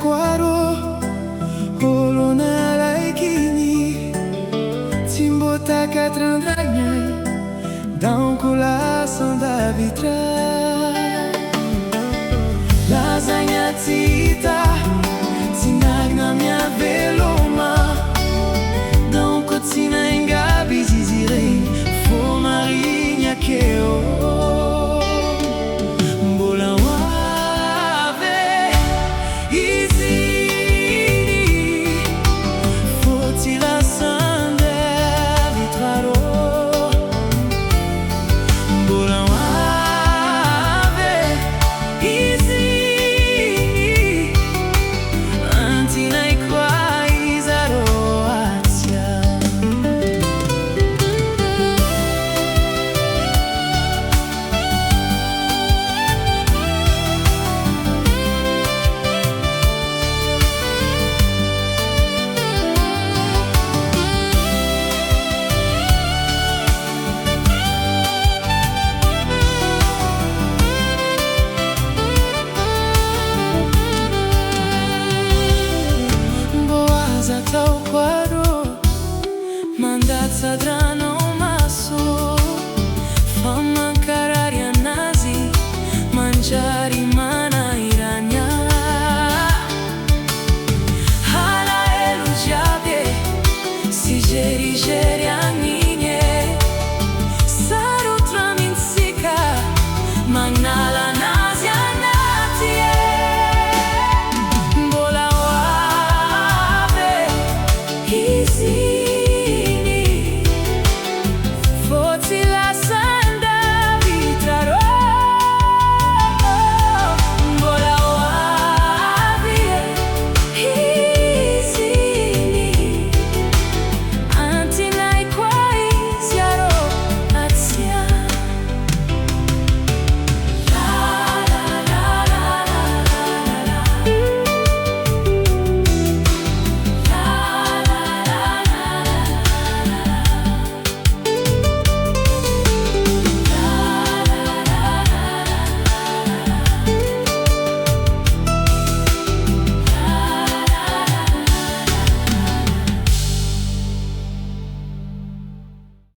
Quaro Olona laikini Timbota katrandragnai Dão colação da vitra Lasanha tita Tinagna minha veloma Dão cotina engabi zizirei Fo marinha que eu Mbola Tau quaro mandat sadrano maso fama cararia nazi mangiari mana irania hala elugiade si geri ani